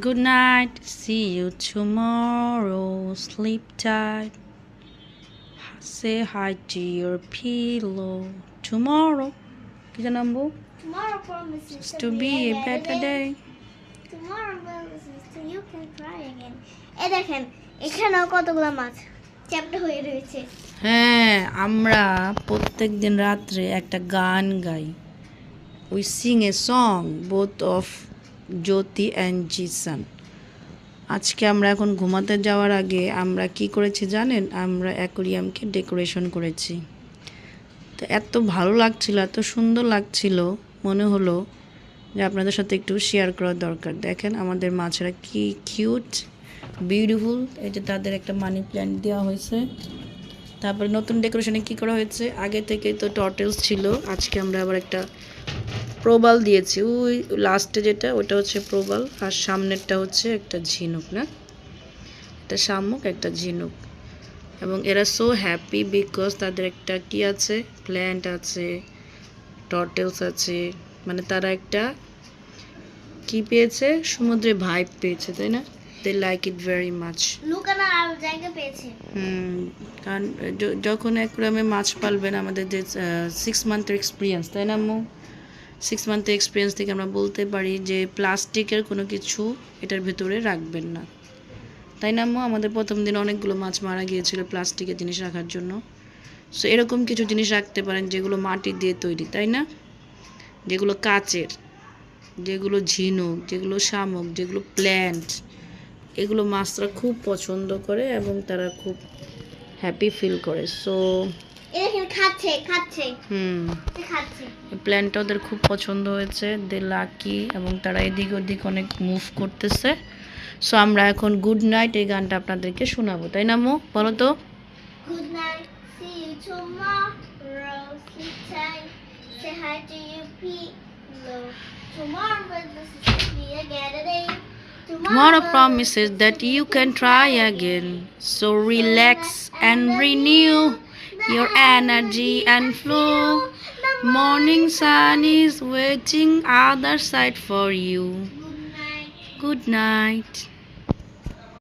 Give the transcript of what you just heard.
Good night. See you tomorrow. Sleep tight. Say hi to your pillow. Tomorrow. কি জানাবো? Tomorrow promises To be a better day. Tomorrow promises to you can try again. এই দেখেন এখানেও কতগুলো মাছ চ্যাপ্টা হয়ে রয়েছে। হ্যাঁ, আমরা প্রত্যেকদিন রাত্রে একটা গান গাই। We sing a song both of Jyoti and Jisan. আজকে আমরা এখন ঘুমাতে যাওয়ার আগে আমরা কি করেছি জানেন? আমরা অ্যাকোরিয়ামকে ডেকোরেশন করেছি। তো এত ভালো লাগছিল, এত সুন্দর লাগছিল, মনে হলো যে আপনাদের সাথে একটু শেয়ার করা দরকার। দেখেন আমাদের মাছেরা কি কিউট, বিউটিফুল। এই যে তাদের একটা মানি প্ল্যান্ট দেওয়া হয়েছে। তারপরে নতুন ডেকোরেশনে কি করা হয়েছে, আগে থেকে তো টর্টেলস ছিল, আজকে আমরা আবার একটা প্রবাল দিয়েছি। ওই লাস্টে যেটা ওটা হচ্ছে প্রবাল, আর সামনেরটা হচ্ছে একটা ঝিনুক, না একটা শামুক একটা ঝিনুক। এবং এরা সো হ্যাপি বিকজ তাদের একটা কি আছে, প্ল্যান্ট আছে, টর্টেলস আছে, মানে তারা একটা কি পেয়েছে, সমুদ্রে ভাইব পেয়েছে, তাই না? দে লাইক ইট ভেরি মাচ। লুকানোর আর জায়গা পেয়েছে। কারণ যখন অ্যাকুয়ারিয়ামে মাছ পালবেন, আমাদের যে 6 মান্থের এক্সপিরিয়েন্স, তাই না আম্মু? 6 মান্থের এক্সপিরিয়েন্স থেকে আমরা বলতে পারি যে প্লাস্টিকের কোনো কিছু এটার ভেতরে রাখবেন না, তাই না আম্মু? আমাদের প্রথম দিন অনেকগুলো মাছ মারা গিয়েছিল প্লাস্টিকের জিনিস রাখার জন্য। সো এরকম কিছু জিনিস রাখতে পারেন যেগুলো মাটি দিয়ে তৈরি, তাই না? যেগুলো কাচের, যেগুলো ঝিনুক, যেগুলো শামুক, যেগুলো প্ল্যান্ট, এগুলো মাছরা খুব পছন্দ করে এবং তারা খুব হ্যাপি ফিল করে। সো এখানে খাচ্ছে খাচ্ছে খাচ্ছে। এই প্ল্যান্টটা ওদের খুব পছন্দ হয়েছে, দে লাকি, এবং তারা এদিক ওদিক অনেক মুভ করতেছে। সো আমরা এখন গুড নাইট এই গানটা আপনাদেরকে শোনাবো, তাই না মো? বলো তো। Good night, see you tomorrow. Sleep tight, say hi to your pillow. Tomorrow this is be again a day. Tomorrow promises that you can try again. So relax and renew your energy and flow. Morning sun is waiting other side for you. Good night. Good night.